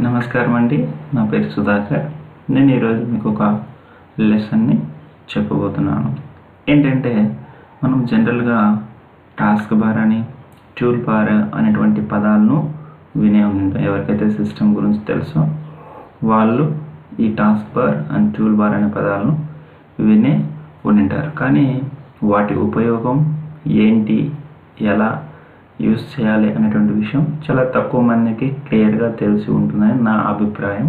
నమస్కారం అండి. నా పేరు సుధాకర్. నేను ఈరోజు మీకు ఒక లెసన్ని చెప్పబోతున్నాను. ఏంటంటే మనం జనరల్గా టాస్క్ బార్ అని టూల్ బార్ అనేటువంటి పదాలను వినే ఉంటాం. ఎవరికైతే సిస్టమ్ గురించి తెలుసో వాళ్ళు ఈ task bar and tool bar అనే పదాలను వినే ఉంటారు. కానీ వాటి ఉపయోగం ఏంటి, ఎలా యూస్ చేయాలి అనేటువంటి విషయం చాలా తక్కువ మందికి క్లియర్గా తెలిసి ఉంటుందని నా అభిప్రాయం.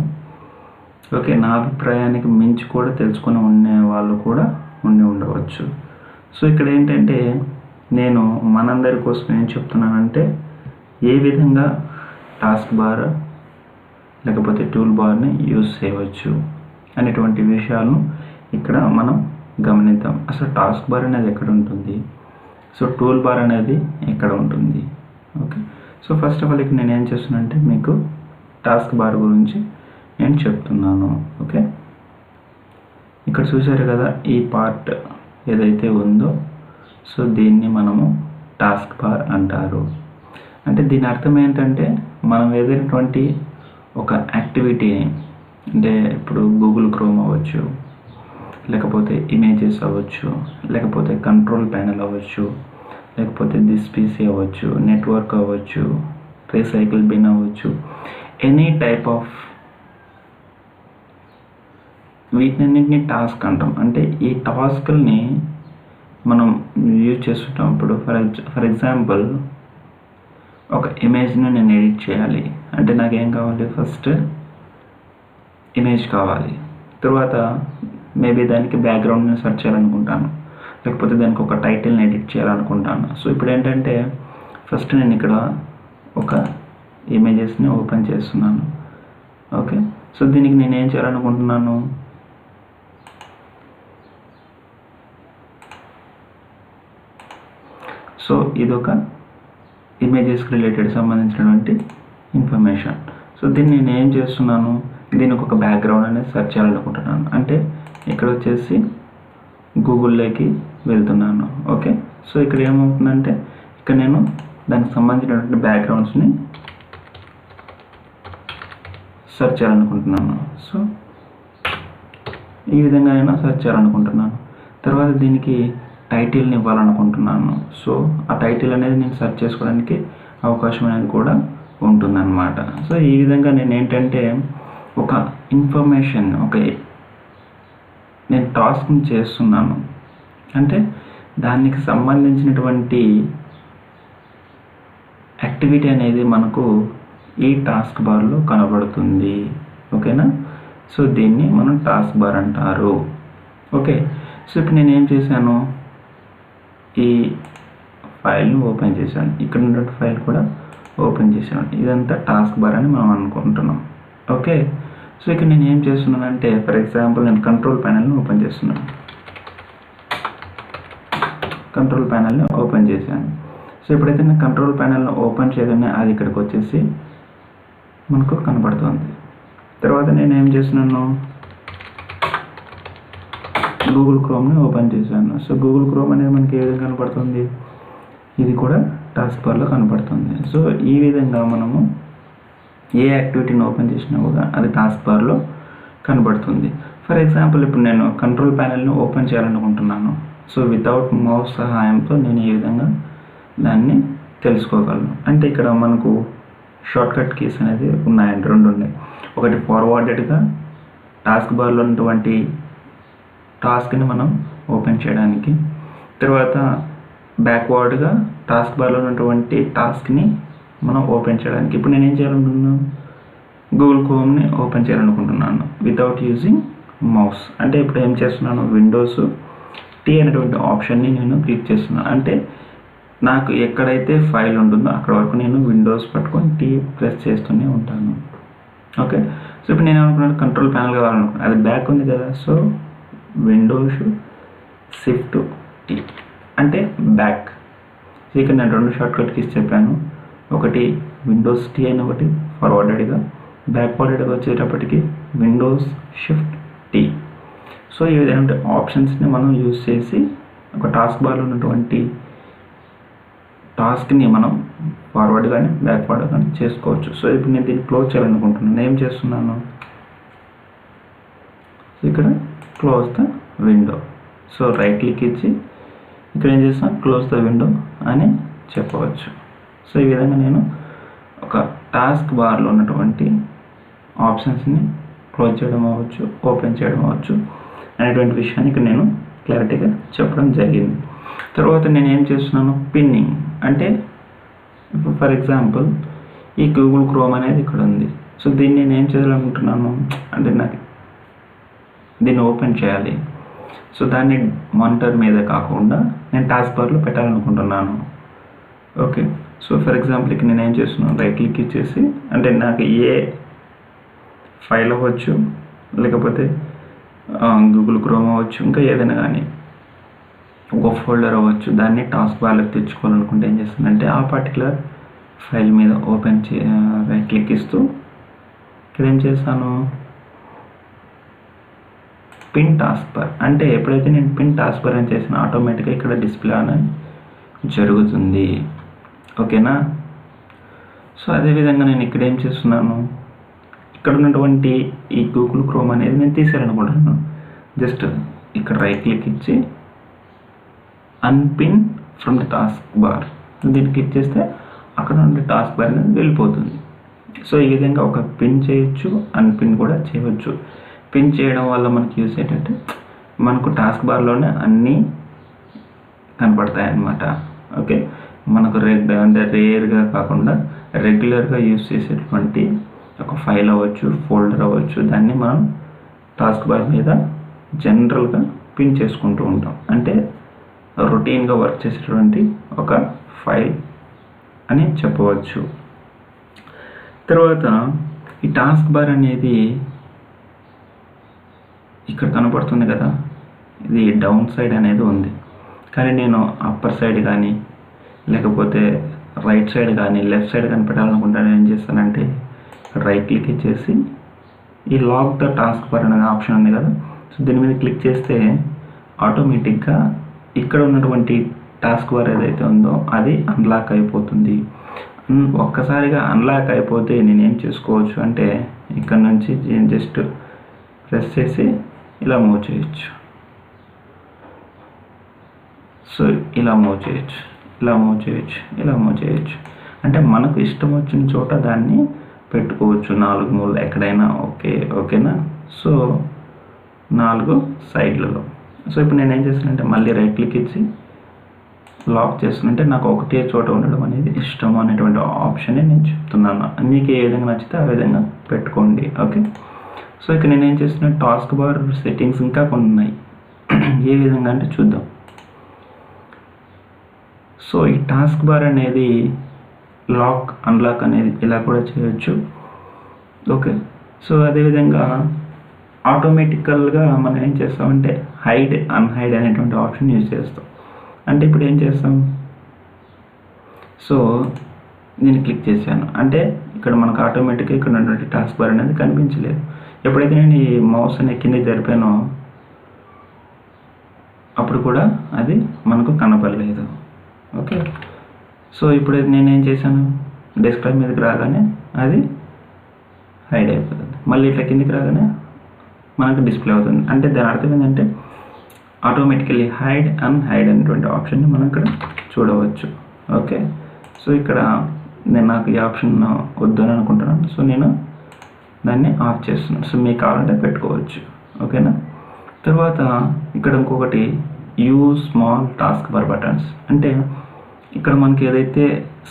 ఓకే, నా అభిప్రాయానికి మించి కూడా తెలుసుకుని ఉండే వాళ్ళు కూడా ఉండవచ్చు. సో ఇక్కడ ఏంటంటే నేను మనందరి కోసం ఏం చెప్తున్నానంటే ఏ విధంగా టాస్క్ బార్ లేకపోతే టూల్ బార్ని యూజ్ చేయవచ్చు అనేటువంటి విషయాలను ఇక్కడ మనం గమనిద్దాం. అసలు టాస్క్ బార్ అనేది ఎక్కడ ఉంటుంది, సో టూల్ బార్ అనేది ఎక్కడ ఉంటుంది. Okay, so first of all ఇక్కడ నేను ఏం చేస్తున్నాను అంటే మీకు టాస్క్ బార్ గురించి నేను చెప్తున్నాను. ఓకే, ఇక్కడ చూసారు కదా ఈ పార్ట్ ఏదైతే ఉందో, సో దీన్ని మనము టాస్క్ బార్ అంటారు. అంటే దీని అర్థం ఏంటంటే మనం ఏదైనటువంటి ఒక యాక్టివిటీని, అంటే ఇప్పుడు గూగుల్ క్రోమ్ అవ్వచ్చు, లేకపోతే ఇమేజెస్ అవ్వచ్చు, లేకపోతే కంట్రోల్ ప్యానెల్ అవ్వచ్చు, లేకపోతే దిస్ పీసీ అవ్వచ్చు, నెట్వర్క్ అవ్వచ్చు, రీసైకిల్ బిన్ అవ్వచ్చు, ఎనీ టైప్ ఆఫ్ వీటన్నింటినీ టాస్క్ అంటాం. అంటే ఈ టాస్క్ని మనం యూజ్ చేస్తున్నప్పుడు ఫర్ ఎగ్జాంపుల్ ఒక ఇమేజ్ని నేను ఎడిట్ చేయాలి అంటే నాకేం కావాలి, ఫస్ట్ ఇమేజ్ కావాలి, తర్వాత మేబీ దానికి బ్యాక్గ్రౌండ్ని సెర్చ్ చేయాలనుకుంటాను, లేకపోతే దానికి ఒక టైటిల్ని ఎడిట్ చేయాలనుకుంటాను. సో ఇప్పుడు ఏంటంటే ఫస్ట్ నేను ఇక్కడ ఒక ఇమేజెస్ని ఓపెన్ చేస్తున్నాను. ఓకే, సో దీనికి నేను ఏం చేయాలనుకుంటున్నాను, సో ఇదొక ఇమేజెస్కి రిలేటెడ్ సంబంధించినటువంటి ఇన్ఫర్మేషన్. సో దీన్ని నేను ఏం చేస్తున్నాను, దీనికి ఒక బ్యాక్గ్రౌండ్ అనేది సెర్చ్ చేయాలనుకుంటున్నాను. అంటే ఇక్కడ వచ్చేసి గూగుల్లోకి వెళ్తున్నాను. ఓకే, సో ఇక్కడ ఏమవుతుందంటే ఇక్కడ నేను దానికి సంబంధించినటువంటి బ్యాక్గ్రౌండ్స్ని సెర్చ్ చేయాలనుకుంటున్నాను. సో ఈ విధంగా నేను సెర్చ్ చేయాలనుకుంటున్నాను. తర్వాత దీనికి టైటిల్ని ఇవ్వాలనుకుంటున్నాను. సో ఆ టైటిల్ అనేది నేను సెర్చ్ చేసుకోవడానికి అవకాశం అనేది కూడా ఉంటుందన్నమాట. సో ఈ విధంగా నేను ఏంటంటే ఒక ఇన్ఫర్మేషన్, నేను టాస్క్ని చేస్తున్నాను అంటే దానికి సంబంధించినటువంటి యాక్టివిటీ అనేది మనకు ఈ టాస్క్ బార్లో కనబడుతుంది. ఓకేనా, సో దీన్ని మనం టాస్క్ బార్ అంటారు. ఓకే, సో ఇప్పుడు నేను ఏం చేశాను, ఈ ఫైల్ని ఓపెన్ చేశాను, ఇక్కడ ఉన్న ఫైల్ కూడా ఓపెన్ చేశాను. ఇదంతా టాస్క్ బార్ అని మనం అనుకుంటున్నాం. ఓకే, సో ఇక్కడ నేను ఏం చేస్తున్నానంటే ఫర్ ఎగ్జాంపుల్ నేను కంట్రోల్ ప్యానెల్ని ఓపెన్ చేస్తున్నాను. కంట్రోల్ ప్యానెల్ని ఓపెన్ చేశాను. సో ఎప్పుడైతే నేను కంట్రోల్ ప్యానెల్ని ఓపెన్ చేయగానే అది ఇక్కడికి వచ్చేసి మనకు కనబడుతుంది. తర్వాత నేను ఏం చేస్తున్నాను, గూగుల్ క్రోమ్ని ఓపెన్ చేశాను. సో గూగుల్ క్రోమ్ అనేది మనకి ఏ విధంగా కనబడుతుంది, ఇది కూడా టాస్క్ బార్లో కనబడుతుంది. సో ఈ విధంగా మనము ఏ యాక్టివిటీని ఓపెన్ చేసినా కూడా అది టాస్క్ బార్లో కనబడుతుంది. ఫర్ ఎగ్జాంపుల్ ఇప్పుడు నేను కంట్రోల్ ప్యానెల్ని ఓపెన్ చేయాలనుకుంటున్నాను. సో వితౌట్ మౌస్ సహాయంతో నేను ఈ విధంగా దాన్ని తెలుసుకోగలను. అంటే ఇక్కడ మనకు షార్ట్కట్ కీస్ అనేది ఉన్నాయండి, రెండు ఉన్నాయి. ఒకటి ఫార్వర్డెడ్గా టాస్క్ బార్లో ఉన్నటువంటి టాస్క్ని మనం ఓపెన్ చేయడానికి, తర్వాత బ్యాక్వర్డ్గా టాస్క్ బార్లో ఉన్నటువంటి టాస్క్ని మనం ఓపెన్ చేయడానికి. ఇప్పుడు నేను ఏం చేయాలనుకుంటున్నాను, గూగుల్ క్రోమ్ని ఓపెన్ చేయాలనుకుంటున్నాను వితౌట్ యూజింగ్ మౌస్. అంటే ఇప్పుడు ఏం చేస్తున్నాను, విండోస్ టీ అనేటువంటి ఆప్షన్ని నేను క్లిక్ చేస్తున్నాను. అంటే నాకు ఎక్కడైతే ఫైల్ ఉంటుందో అక్కడ వరకు నేను విండోస్ పట్టుకొని టీ ప్రెస్ చేస్తూనే ఉంటాను. ఓకే, సో ఇప్పుడు నేను ఏమనుకున్నాను, కంట్రోల్ ప్యానెల్ కావాలనుకున్నాను, అది బ్యాక్ ఉంది కదా. సో విండోస్ షిఫ్ట్ టీ అంటే బ్యాక్. సో ఇక్కడ నేను రెండు షార్ట్కట్ కీస్ చెప్పాను, ఒకటి విండోస్ టీ అని, ఒకటి ఫార్వర్డెడ్గా. బ్యాక్వర్డెడ్గా వచ్చేటప్పటికి విండోస్ షిఫ్ట్ టీ. సో ఈ విధంగా ఆప్షన్స్ని మనం యూజ్ చేసి ఒక టాస్క్ బార్లో ఉన్నటువంటి టాస్క్ని మనం ఫార్వర్డ్ కానీ బ్యాక్వర్డ్ కానీ చేసుకోవచ్చు. సో ఇప్పుడు నేను దీన్ని క్లోజ్ చేయాలనుకుంటున్నాను. ఏం చేస్తున్నాను, ఇక్కడ close the window. So right click ఇచ్చి ఇక్కడ ఏం చేస్తాను, క్లోజ్ ద విండో అని చెప్పవచ్చు. సో ఈ విధంగా నేను ఒక టాస్క్ బార్లో ఉన్నటువంటి ఆప్షన్స్ని క్లోజ్ చేయడం అవ్వచ్చు, ఓపెన్ చేయడం అవ్వచ్చు అనేటువంటి విషయాన్ని ఇక్కడ నేను క్లారిటీగా చెప్పడం జరిగింది. తర్వాత నేను ఏం చేస్తున్నాను, పిన్నింగ్ అంటే ఇప్పుడు ఫర్ ఎగ్జాంపుల్ ఈ గూగుల్ క్రోమ్ అనేది ఇక్కడ ఉంది. సో దీన్ని నేను ఏం చేయాలనుకుంటున్నాను అంటే నాకు దీన్ని ఓపెన్ చేయాలి. సో దాన్ని మానిటర్ మీద కాకుండా నేను టాస్క్ బార్లో పెట్టాలనుకుంటున్నాను. ఓకే, సో ఫర్ ఎగ్జాంపుల్ ఇక్కడ నేను ఏం చేస్తున్నాను, రైట్ క్లిక్ ఇచ్చేసి అంటే నాకు ఏ ఫైల్ అవ్వచ్చు, లేకపోతే గూగుల్ క్రోమ్ అవ్వచ్చు, ఇంకా ఏదైనా కానీ ఒక ఫోల్డర్ అవ్వచ్చు, దాన్ని టాస్క్ బార్లోకి తెచ్చుకోవాలనుకుంటే ఏం చేస్తానంటే ఆ పర్టికులర్ ఫైల్ మీద ఓపెన్ రైట్ క్లిక్ ఇస్తూ ఇక్కడ ఏం చేస్తాను, పిన్ టాస్క్ బార్ అంటే ఎప్పుడైతే నేను పిన్ టాస్క్ బార్ అని చేసిన ఆటోమేటిక్గా ఇక్కడ డిస్ప్లే అనేది జరుగుతుంది. ఓకేనా. సో అదేవిధంగా నేను ఇక్కడ ఏం చేస్తున్నాను, ఇక్కడ ఉన్నటువంటి ఈ గూగుల్ క్రోమ్ అనేది నేను తీసేయాలనుకుంటున్నాను. జస్ట్ ఇక్కడ రైట్ క్లిక్ ఇచ్చి unpin from the task bar, దీన్ని క్లిక్ చేస్తే అక్కడ నుండి టాస్క్ బార్ అనేది వెళ్ళిపోతుంది. సో ఈ విధంగా ఒక పిన్ చేయొచ్చు, అన్పిన్ కూడా చేయవచ్చు. పిన్ చేయడం వల్ల మనకి యూస్ ఏంటంటే మనకు టాస్క్ బార్లోనే అన్నీ కనపడతాయి అన్నమాట. ఓకే, మనకు అంటే రేర్గా కాకుండా రెగ్యులర్గా యూస్ చేసేటువంటి ఒక ఫైల్ అవ్వచ్చు, ఫోల్డర్ అవ్వచ్చు, దాన్ని మనం టాస్క్ బార్ మీద జనరల్గా పిన్ చేసుకుంటూ ఉంటాం. అంటే రొటీన్గా వర్క్ చేసేటువంటి ఒక ఫైల్ అని చెప్పవచ్చు. తర్వాత ఈ టాస్క్ బార్ అనేది ఇక్కడ కనపడుతుంది కదా, ఇది డౌన్ సైడ్ అనేది ఉంది. కానీ నేను అప్పర్ సైడ్ కానీ లేకపోతే రైట్ సైడ్ కానీ లెఫ్ట్ సైడ్ కానీ పెట్టాలనుకుంటాను. ఏం చేస్తానంటే రైట్ క్లిక్ ఇచ్చేసి ఈ లాక్ ద టాస్క్ బార్ అనే ఆప్షన్ ఉంది కదా, సో దీని మీద క్లిక్ చేస్తే ఆటోమేటిక్గా ఇక్కడ ఉన్నటువంటి టాస్క్ బార్ ఏదైతే ఉందో అది అన్లాక్ అయిపోతుంది. ఒక్కసారిగా అన్లాక్ అయిపోతే నేనేం చేసుకోవచ్చు అంటే ఇక్కడ నుంచి జస్ట్ ప్రెస్ చేసి ఇలా మూవ్ చేయొచ్చు. సో ఇలా మూవ్ చేయొచ్చు, ఇలా మూవ్ చేయొచ్చు, ఇలా మూవ్ చేయొచ్చు. అంటే మనకు ఇష్టం వచ్చిన చోట దాన్ని పెట్టుకోవచ్చు, 4 మూలలు ఎక్కడైనా. ఓకేనా. సో 4 సైడ్లలో. సో ఇప్పుడు నేను ఏం చేస్తానంటే మళ్ళీ రైట్ క్లిక్ ఇచ్చి లాక్ చేస్తుంటే నాకు ఒకటే చోట ఉండడం అనేది ఇష్టం అనేటువంటి ఆప్షన్ని నేను చెప్తున్నాను. మీకు ఏ విధంగా నచ్చితే ఆ విధంగా పెట్టుకోండి. ఓకే, సో ఇక్కడ నేను ఏం చేస్తున్నా, టాస్క్ బార్ సెట్టింగ్స్ ఇంకా కొన్ని ఉన్నాయి. ఏ విధంగా అంటే చూద్దాం. సో ఈ టాస్క్ బార్ అనేది లాక్ అన్లాక్ అనేది ఇలా కూడా చేయొచ్చు. ఓకే, సో అదేవిధంగా ఆటోమేటికల్గా మనం ఏం చేస్తామంటే హైడ్ అన్హైడ్ అనేటువంటి ఆప్షన్ యూజ్ చేస్తాం. అంటే ఇప్పుడు ఏం చేస్తాం, సో నేను క్లిక్ చేశాను అంటే ఇక్కడ మనకు ఆటోమేటిక్గా ఇక్కడ ఉన్నటువంటి టాస్క్ బార్ అనేది కనిపించలేదు. ఎప్పుడైతే నేను ఈ మౌస్ అనే కింద జరిపానో అప్పుడు కూడా అది మనకు కనపడలేదు. ఓకే, సో ఇప్పుడు నేనేం చేశాను, డెస్క్టాప్ మీదకి రాగానే అది హైడ్ అయిపోతుంది. మళ్ళీ ఇట్లా కిందికి రాగానే మనకు డిస్ప్లే అవుతుంది. అంటే దాని అర్థం ఏంటంటే ఆటోమేటికలీ హైడ్ అండ్ హైడ్ అనేటువంటి ఆప్షన్ని మనం ఇక్కడ చూడవచ్చు. ఓకే, సో ఇక్కడ నేను నాకు ఈ ఆప్షన్ వద్దని అనుకుంటున్నాను. సో నేను దాన్ని ఆఫ్ చేస్తున్నాను. సో మీకు కావాలంటే పెట్టుకోవచ్చు. ఓకేనా. తర్వాత ఇక్కడ ఇంకొకటి use small task bar buttons. అంటే ఇక్కడ మనకి ఏదైతే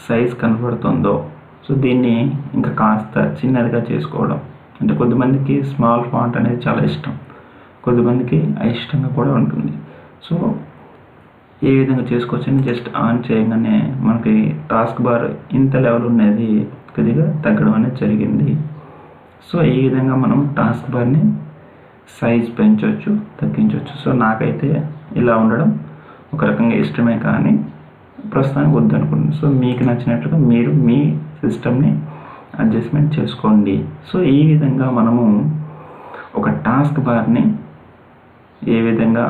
సైజ్ కనబడుతుందో సో దీన్ని ఇంకా కాస్త చిన్నదిగా చేసుకోవడం. అంటే కొద్దిమందికి స్మాల్ ఫాంట్ అనేది చాలా ఇష్టం, కొద్దిమందికి అయిష్టంగా కూడా ఉంటుంది. సో ఏ విధంగా చేసుకోవచ్చని జస్ట్ ఆన్ చేయగానే మనకి టాస్క్ బార్ ఇంత లెవెల్ ఉన్నది కొద్దిగా తగ్గడం అనేది జరిగింది. సో ఈ విధంగా మనం టాస్క్ బార్ని సైజ్ పెంచవచ్చు, తగ్గించవచ్చు. సో నాకైతే ఇలా ఉండడం ఒక రకంగా ఇష్టమే, కానీ ప్రస్తుతానికి వద్దనుకుంటున్నాను. సో మీకు నచ్చినట్లుగా మీరు మీ సిస్టమ్ని అడ్జస్ట్మెంట్ చేసుకోండి. సో ఈ విధంగా మనము ఒక టాస్క్ బార్ని ఏ విధంగా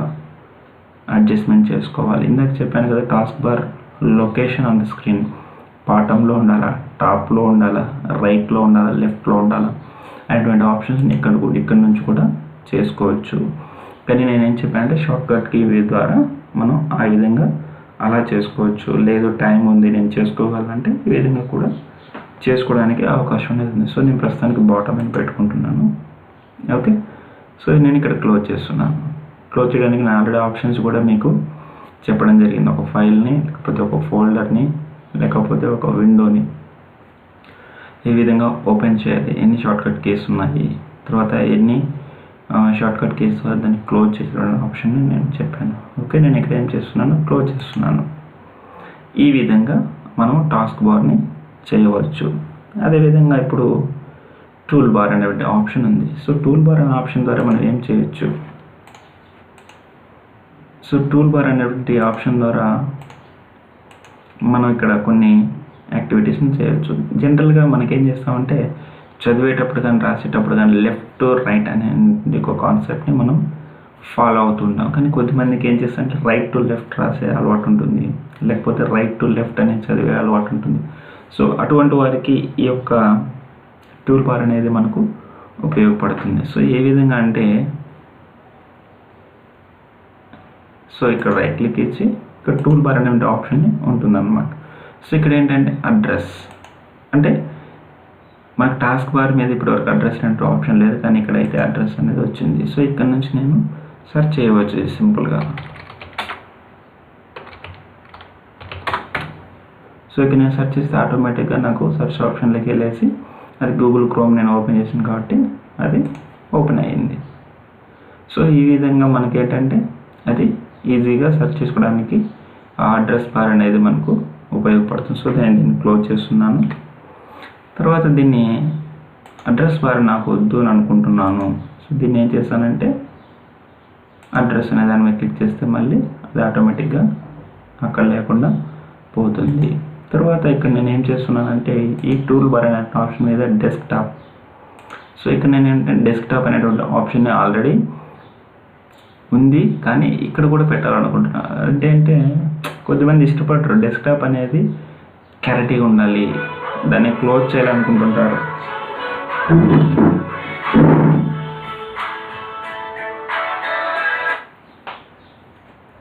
అడ్జస్ట్మెంట్ చేసుకోవాలి. ఇందాక చెప్పాను కదా, task bar location on the screen బాటంలో ఉండాలా, టాప్లో ఉండాలా, రైట్లో ఉండాలా, లెఫ్ట్లో ఉండాలా అటువంటి ఆప్షన్స్ని ఇక్కడ నుంచి కూడా చేసుకోవచ్చు. కానీ నేనేం చెప్పానంటే షార్ట్కట్ కీ ద్వారా మనం ఆ విధంగా అలా చేసుకోవచ్చు. లేదు టైం ఉంది నేను చేసుకోగలంటే ఈ విధంగా కూడా చేసుకోవడానికి అవకాశం అనేది ఉంది. సో నేను ప్రస్తుతానికి బాటమ్ అని పెట్టుకుంటున్నాను. ఓకే, సో నేను ఇక్కడ క్లోజ్ చేస్తున్నాను. క్లోజ్ చేయడానికి నేను ఆల్రెడీ ఆప్షన్స్ కూడా మీకు చెప్పడం జరిగింది. ఒక ఫైల్ని, లేకపోతే ఒక ఫోల్డర్ని, లేకపోతే ఒక విండోని ఈ విధంగా ఓపెన్ చేయాలి, ఎన్ని షార్ట్కట్ కీస్ ఉన్నాయి, తర్వాత ఎన్ని షార్ట్కట్ కీస్ ద్వారా దాన్ని క్లోజ్ చేసిన ఆప్షన్ని నేను చెప్పాను. ఓకే, నేను ఇక్కడ ఏం చేస్తున్నాను, క్లోజ్ చేస్తున్నాను. ఈ విధంగా మనం టాస్క్ బార్ని చేయవచ్చు. అదేవిధంగా ఇప్పుడు టూల్ బార్ అనేటువంటి ఆప్షన్ ఉంది. సో టూల్ బార్ అనే ఆప్షన్ ద్వారా మనం ఏం చేయొచ్చు, సో టూల్ బార్ అనేటువంటి ఆప్షన్ ద్వారా మనం ఇక్కడ కొన్ని యాక్టివిటీస్ని చేయొచ్చు. జనరల్గా మనకేం చేస్తామంటే చదివేటప్పుడు కానీ రాసేటప్పుడు కానీ లెఫ్ట్ రైట్ అనే ఒక కాన్సెప్ట్ని మనం ఫాలో అవుతుంటాం. కానీ కొద్దిమందికి ఏం చేస్తారంటే రైట్ టు లెఫ్ట్ రాసే అలవాటు ఉంటుంది, లేకపోతే రైట్ టు లెఫ్ట్ అనేది చదివే అలవాటు ఉంటుంది. సో అటువంటి వారికి ఈ యొక్క టూల్ బార్ అనేది మనకు ఉపయోగపడుతుంది. సో ఏ విధంగా అంటే సో ఇక్కడ రైట్ క్లిక్ ఇచ్చి ఇక్కడ టూల్ బార్ అనే ఆప్షన్ ఉంటుందన్నమాట. సో ఇక్కడ ఏంటంటే అడ్రస్ అంటే మనకు టాస్క్ బార్ మీద ఇప్పటివరకు అడ్రస్ అంటే ఆప్షన్ లేదు, కానీ ఇక్కడైతే అడ్రస్ అనేది వచ్చింది. సో ఇక్కడ నుంచి నేను సెర్చ్ చేయవచ్చు సింపుల్గా. సో ఇక్కడ నేను సెర్చ్ చేస్తే ఆటోమేటిక్గా నాకు సెర్చ్ ఆప్షన్లోకి వెళ్ళేసి అది గూగుల్ క్రోమ్ నేను ఓపెన్ చేసాను కాబట్టి అది ఓపెన్ అయ్యింది. సో ఈ విధంగా మనకి ఏంటంటే అది ఈజీగా సెర్చ్ చేసుకోవడానికి ఆ అడ్రస్ బార్ అనేది మనకు ఉపయోగపడుతుంది. సో నేను దీన్ని క్లోజ్ చేస్తున్నాను. తర్వాత దీన్ని అడ్రస్ బార్ నాకు వద్దు అని అనుకుంటున్నాను. సో దీన్ని ఏం చేస్తానంటే అడ్రస్ అనే దాని మీద క్లిక్ చేస్తే మళ్ళీ అది ఆటోమేటిక్గా అక్కడ లేకుండా పోతుంది. తర్వాత ఇక్కడ నేను ఏం చేస్తున్నానంటే ఈ టూల్ బార్ అనే ఆప్షన్ మీద డెస్క్టాప్. సో ఇక్కడ నేను ఏంటంటే డెస్క్టాప్ అనేటువంటి ఆప్షన్ ఆల్రెడీ ఉంది, కానీ ఇక్కడ కూడా పెట్టాలనుకుంటున్నాను. అంటే కొద్దిమంది ఇష్టపడరు డెస్క్టాప్ అనేది క్లారిటీగా ఉండాలి, దాన్ని క్లోజ్ చేయాలనుకుంటుంటారు.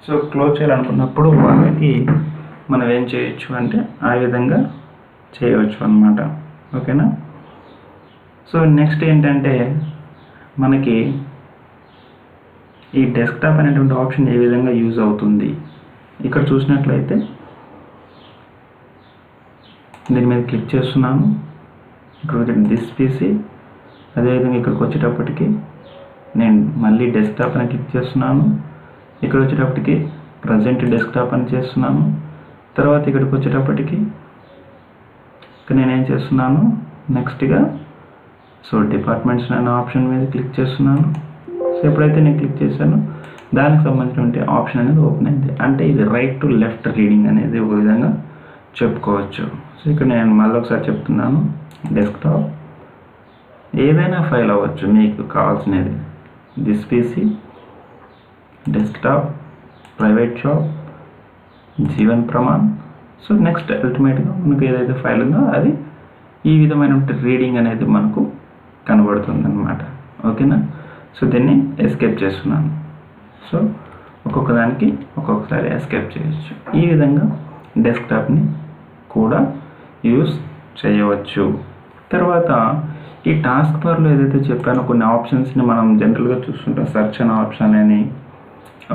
సో క్లోజ్ చేయాలనుకున్నప్పుడు వాళ్ళకి మనం ఏం చేయొచ్చు అంటే ఆ విధంగా చేయవచ్చు అన్నమాట. ఓకేనా. సో నెక్స్ట్ ఏంటంటే మనకి ఈ డెస్క్టాప్ అనేటువంటి ఆప్షన్ ఏ విధంగా యూజ్ అవుతుంది ఇక్కడ చూసినట్లయితే దీని మీద క్లిక్ చేస్తున్నాను. ఇక్కడ దిస్ పీసీ, అదేవిధంగా ఇక్కడికి వచ్చేటప్పటికి నేను మళ్ళీ డెస్క్టాప్ అని క్లిక్ చేస్తున్నాను. ఇక్కడ వచ్చేటప్పటికి ప్రజెంట్ డెస్క్టాప్ అని చేస్తున్నాను. తర్వాత ఇక్కడికి వచ్చేటప్పటికి ఇక్కడ నేనేం చేస్తున్నాను నెక్స్ట్గా సో డిపార్ట్మెంట్స్ అనే ఆప్షన్ మీద క్లిక్ చేస్తున్నాను. సో ఎప్పుడైతే నేను క్లిక్ చేశానో దానికి సంబంధించిన ఆప్షన్ అనేది ఓపెన్ అయింది. అంటే ఇది రైట్ టు లెఫ్ట్ రీడింగ్ అనేది ఒక విధంగా చెప్పుకోవచ్చు. సో ఇక్కడ నేను మళ్ళీ ఒకసారి చెప్తున్నాను, డెస్క్టాప్ ఏదైనా ఫైల్ అవ్వచ్చు మీకు కావాల్సినది, this PC, desktop, private shop, Jeevan Pramaan. So next అల్టిమేట్గా మనకు ఏదైతే ఫైల్ ఉందో అది ఈ విధమైన రీడింగ్ అనేది మనకు కనబడుతుంది అన్నమాట. ఓకేనా. సో దీన్ని ఎస్కేప్ చేస్తున్నాను. సో ఒక్కొక్క దానికి ఒక్కొక్కసారి ఎస్కేప్ చేయొచ్చు. ఈ విధంగా డెస్క్టాప్ని కూడా యూస్ చేయవచ్చు. తర్వాత ఈ టాస్క్ బార్లో ఏదైతే చెప్పానో కొన్ని ఆప్షన్స్ని మనం జనరల్గా చూస్తుంటాం, సెర్చ్ అనే ఆప్షన్ అని.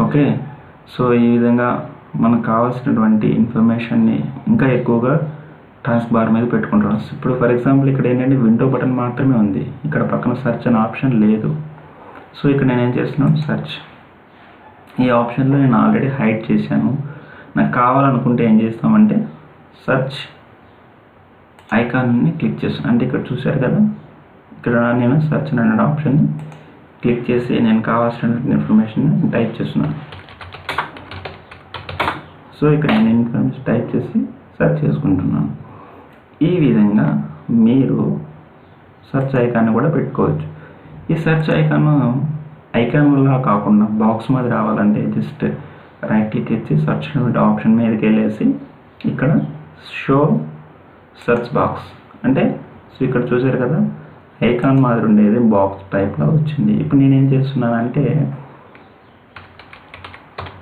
ఓకే. సో ఈ విధంగా మనకు కావాల్సినటువంటి ఇన్ఫర్మేషన్ని ఇంకా ఎక్కువగా టాస్క్ బార్ మీద పెట్టుకుంటాం. ఇప్పుడు ఫర్ ఎగ్జాంపుల్ ఇక్కడ ఏంటంటే విండో బటన్ మాత్రమే ఉంది, ఇక్కడ పక్కన సెర్చ్ అనే ఆప్షన్ లేదు. సో ఇక్కడ నేను ఏం చేస్తున్నాను, సెర్చ్ ఈ ఆప్షన్లో నేను ఆల్రెడీ హైడ్ చేశాను. నాకు కావాలనుకుంటే ఏం చేస్తామంటే సెర్చ్ ఐకాన్ని క్లిక్ చేస్తాను. అంటే ఇక్కడ చూశారు కదా, ఇక్కడ నేను సెర్చ్ అనే ఆప్షన్ని క్లిక్ చేసి నేను కావాల్సిన ఇన్ఫర్మేషన్ టైప్ చేస్తున్నాను. సో ఇక్కడ నేను ఇన్ఫర్మేషన్ టైప్ చేసి సెర్చ్ చేసుకుంటున్నాను. ఈ విధంగా మీరు సెర్చ్ ఐకాన్ని కూడా పెట్టుకోవచ్చు. ఈ సెర్చ్ ఐకాన్ వల్ల కాకుండా బాక్స్ మీద రావాలంటే జస్ట్ రైట్ క్లిక్ ఇచ్చి సెర్చ్ ఆప్షన్ మీదకి వెళ్ళేసి ఇక్కడ షో సెర్చ్ బాక్స్ అంటే సో ఇక్కడ చూసారు కదా, ఐకాన్ మాదిరి ఉండేది బాక్స్ టైప్లో వచ్చింది. ఇప్పుడు నేనేం చేస్తున్నానంటే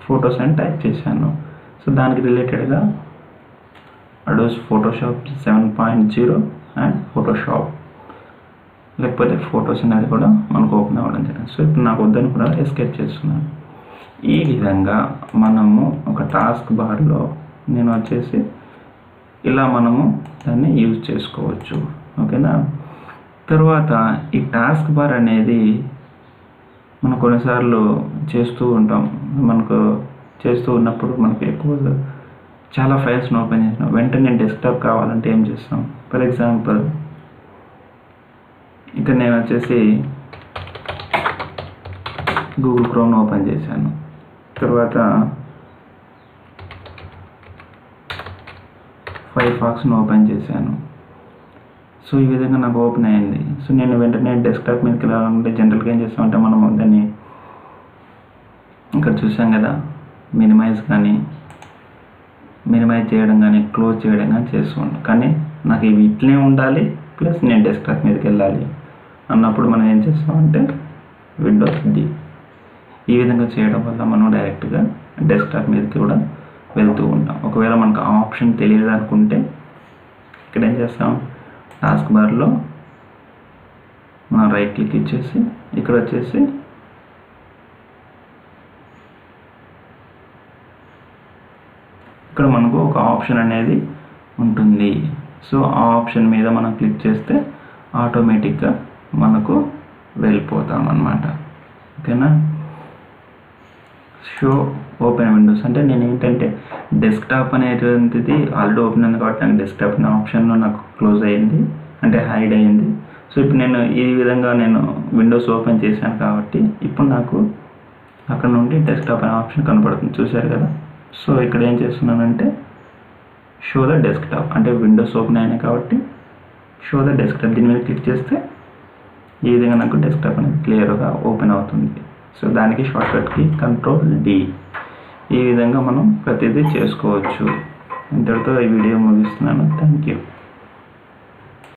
ఫొటోస్ అని టైప్ చేశాను. సో దానికి రిలేటెడ్గా అడోబ్ ఫోటోషాప్ 7.0 అండ్ ఫోటోషాప్ లేకపోతే ఫొటోస్ అనేది కూడా మనకు ఓపెన్ అవ్వడం జరిగింది. సో ఇప్పుడు నాకు వద్దని కూడా ఎస్కేప్ చేస్తున్నాను. ఈ విధంగా మనము ఒక టాస్క్ బార్లో నేను వచ్చేసి ఇలా మనము దాన్ని యూజ్ చేసుకోవచ్చు. ఓకేనా. తర్వాత ఈ టాస్క్ బార్ అనేది మనం కొన్నిసార్లు చేస్తూ ఉంటాం. మనకు చేస్తూ ఉన్నప్పుడు మనకు ఎక్కువ చాలా ఫైల్స్ని ఓపెన్ చేసినాం, వెంటనే డెస్క్టాప్ కావాలంటే ఏం చేస్తాం? ఫర్ ఎగ్జాంపుల్ ఇక్కడ నేను వచ్చేసి గూగుల్ క్రోమ్ ఓపెన్ చేశాను, తర్వాత ఫైర్ఫాక్స్ని ఓపెన్ చేశాను. సో ఈ విధంగా నాకు ఓపెన్ అయింది. సో నేను వెంటనే డెస్క్టాప్ మీదకి వెళ్ళాలంటే జనరల్గా ఏం చేస్తామంటే మనం దాన్ని ఇక్కడ చూసాం కదా, మినిమైజ్ చేయడం కానీ క్లోజ్ చేయడం కానీ చేస్తూ ఉంటాం. కానీ నాకు ఇవి ఇట్లనే ఉండాలి ప్లస్ నేను డెస్క్టాప్ మీదకి వెళ్ళాలి అన్నప్పుడు మనం ఏం చేస్తామంటే విండోస్ డి. ఈ విధంగా చేయడం వల్ల మనం డైరెక్ట్గా డెస్క్టాప్ మీదకి కూడా వెళ్తూ ఉంటాం. ఒకవేళ మనకు ఆ ఆప్షన్ తెలియదు అనుకుంటే ఇక్కడ ఏం చేస్తాం, టాస్క్ బార్లో మనం రైట్ క్లిక్ ఇచ్చేసి ఇక్కడ వచ్చేసి ఇక్కడ మనకు ఒక ఆప్షన్ అనేది ఉంటుంది. సో ఆ ఆప్షన్ మీద మనం క్లిక్ చేస్తే ఆటోమేటిక్గా మనకు వెళ్ళిపోతాం అన్నమాట. ఓకేనా. షో ఓపెన్ విండోస్ అంటే నేను ఏంటంటే డెస్క్టాప్ అనేటువంటిది ఆల్రెడీ ఓపెన్ ఉంది కాబట్టి నాకు డెస్క్టాప్ అనే ఆప్షన్లో నాకు క్లోజ్ అయ్యింది, అంటే హైడ్ అయ్యింది. సో ఇప్పుడు నేను ఈ విధంగా నేను విండోస్ ఓపెన్ చేశాను కాబట్టి ఇప్పుడు నాకు అక్కడ నుండి డెస్క్టాప్ అనే ఆప్షన్ కనపడుతుంది, చూశారు కదా. సో ఇక్కడ ఏం చేస్తున్నానంటే షో ద డెస్క్టాప్ అంటే విండోస్ ఓపెన్ అయినాయి కాబట్టి షో ద డెస్క్టాప్ దీని మీద క్లిక్ చేస్తే ఈ విధంగా నాకు డెస్క్టాప్ అనేది క్లియర్గా ఓపెన్ అవుతుంది. సో దానికి షార్ట్కట్కి Ctrl+D. ఈ విధంగా మనం ప్రతిదీ చేసుకోవచ్చు. ఇంతటితో ఈ వీడియో ముగిస్తున్నాను. Thank you.